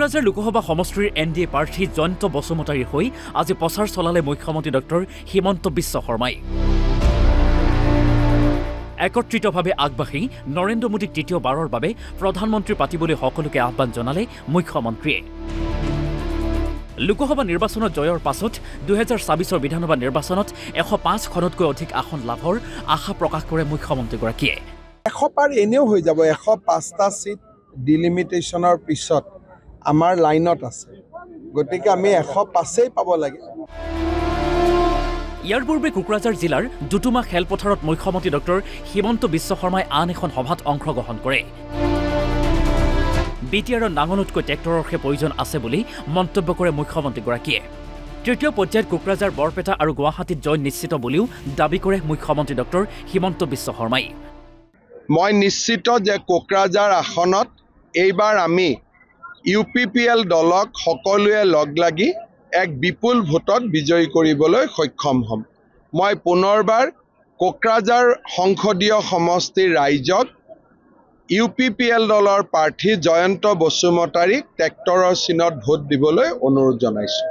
কোকৰাঝাৰ লোকসভা সমষ্টিৰ NDA প্ৰাৰ্থী জয়ন্ত বসুমতাৰীৰ হৈ আজি প্ৰচাৰ চলালে মুখ্যমন্ত্ৰী ডক্টৰ হিমন্ত বিশ্ব শৰ্মাই। একত্ৰিতভাৱে আগবাঢ়ি নৰেন্দ্ৰ মোদীক তৃতীয়বাৰৰ বাবে প্ৰধানমন্ত্ৰী পাতিবলৈ সকলোকে আহ্বান জনালে মুখ্যমন্ত্ৰীয়ে। লোকসভা নিৰ্বাচনত জয়ৰ পাছত 2024 বিধানসভা নিৰ্বাচনত 105খনতকৈ অধিক আসন লাভৰ আশা প্ৰকাশ কৰে মুখ্যমন্ত্ৰীগৰাকীয়ে। 100 পাৰ এনেও হৈ যাব। 105টা সিট ডিলিমিটেশনৰ পিছত আমাৰ লাইনত আছে, গতিকে আমি 105 পাব লাগে। ইয়াৰ পূৰ্বে কোকৰাঝাৰ জিলাৰ দুটুমা খেলপথাৰত মুখ্যমন্ত্ৰী ডক্টৰ হিমন্ত বিশ্ব শৰ্মাই আন এখন সভাত অংশগ্ৰহণ কৰে। BTR নাঙলতকৈ ট্ৰেক্টৰৰহে প্ৰয়োজন আছে বুলি মন্তব্য কৰে মুখ্যমন্ত্ৰীগৰাকীয়ে। তৃতীয় পৰ্যায়ত কোকৰাঝাৰ বৰপেটা আৰু গুৱাহাটীত জয় নিশ্চিত বুলিও দাবী কৰে মুখ্যমন্ত্ৰী ডক্টৰ হিমন্ত বিশ্ব শৰ্মাই। মই নিশ্চিত যে কোকৰাঝাৰ আসনত এইবাৰ আমি UPPL দলক সকলোৱে লগ লাগি এক বিপুল ভোটত বিজয়ী কৰিবলৈ সক্ষম হ'ম। মই পুনৰবাৰ কোকৰাঝাৰ সংসদীয় সমষ্টিৰ ৰাইজক UPPL দলৰ প্ৰাৰ্থী জয়ন্ত বসুমতাৰীক ট্ৰেক্টৰৰ চিনত ভোট দিবলৈ অনুৰোধ জনাইছোঁ।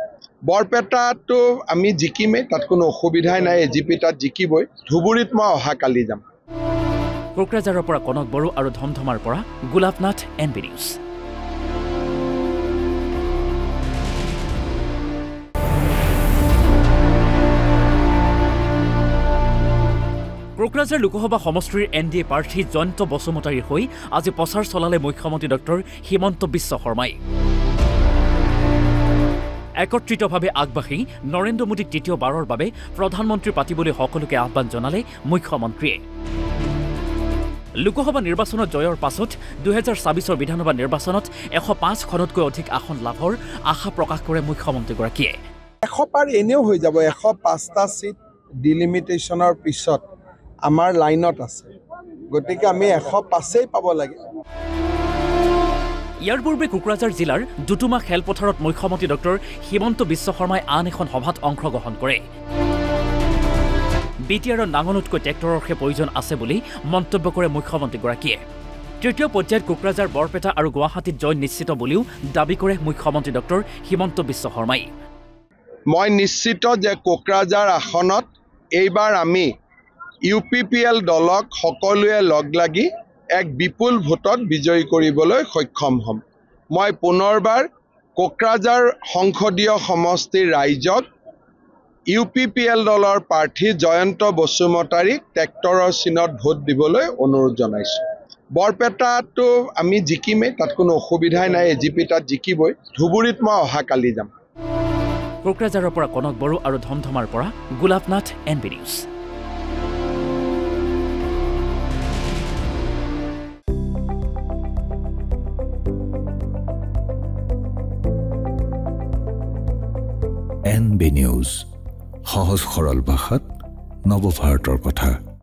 বৰপেটাটো আমি জিকিমেই, তাত কোনো অসুবিধাই নাই। AGP তাত জিকিবই। ধুবুৰীত মই অহাকালি যাম। কোকৰাঝাৰৰ পৰা কনক বড়ো আৰু ধমধমাৰ পৰা গোলাপনাথ NB নিউজ। কোকৰাঝাৰ লোকসভা সমষ্টিৰ NDA প্ৰাৰ্থী জয়ন্ত বসুমতাৰীৰ হৈ আজি প্ৰচাৰ চলালে মুখ্যমন্ত্ৰী ডক্টৰ হিমন্ত বিশ্ব শৰ্মাই। একত্ৰিতভাৱে আগবাঢ়ি নৰেন্দ্ৰ মোদীক তৃতীয়বাৰৰ বাবে প্ৰধানমন্ত্ৰী পাতিবলৈ সকলোকে আহ্বান জনালে মুখ্যমন্ত্ৰীয়ে। লোকসভা নিৰ্বাচনত জয়ৰ পাছত 2024 বিধানসভা নিৰ্বাচনত 105খনতকৈ অধিক আসন লাভৰ আশা প্ৰকাশ কৰে মুখ্যমন্ত্ৰীগৰাকীয়ে। 100 পাৰ এনেও হৈ যাব। 105টা সিট ডিলিমিটেশনৰ পিছত আমাৰ লাইনত আছে, গতিকে আমি 105 পাব লাগে। ইয়াৰ পূৰ্বে কোকৰাঝাৰ জিলাৰ দুটুমা খেলপথাৰত মুখ্যমন্ত্ৰী ডক্টৰ হিমন্ত বিশ্ব শৰ্মাই আন এখন সভাত অংশগ্ৰহণ কৰে। BTR নাঙলতকৈ ট্ৰেক্টৰৰহে প্ৰয়োজন আছে বুলি মন্তব্য কৰে মুখ্যমন্ত্ৰীগৰাকীয়ে। তৃতীয় পৰ্যায়ত কোকৰাঝাৰ বৰপেটা আৰু গুৱাহাটীত জয় নিশ্চিত বুলিও দাবী কৰে মুখ্যমন্ত্ৰী ডক্টৰ হিমন্ত বিশ্ব শৰ্মাই। মই নিশ্চিত যে কোকৰাঝাৰ আসনত এইবাৰ আমি UPPL দলক সকলোৱে লগ লাগি এক বিপুল ভোটত বিজয়ী কৰিবলৈ সক্ষম হ'ম। মই পুনৰবাৰ কোকৰাঝাৰ সংসদীয় সমষ্টিৰ ৰাইজক UPPL দলৰ প্ৰাৰ্থী জয়ন্ত বসুমতাৰীক ট্ৰেক্টৰৰ চিনত ভোট দিবলৈ অনুৰোধ জনাইছোঁ। বৰপেটাটো আমি জিকিমেই, তাত কোনো অসুবিধাই নাই। AGP তাত জিকিবই। ধুবুৰীত মই অহাকালি যাম। কোকৰাঝাৰৰ পৰা কনক বড়ো আৰু ধমধমাৰ পৰা গোলাপনাথ NB নিউজ। NB নিউজ, সহজ সৰল ভাষাত নৱভাৰতৰ কথা।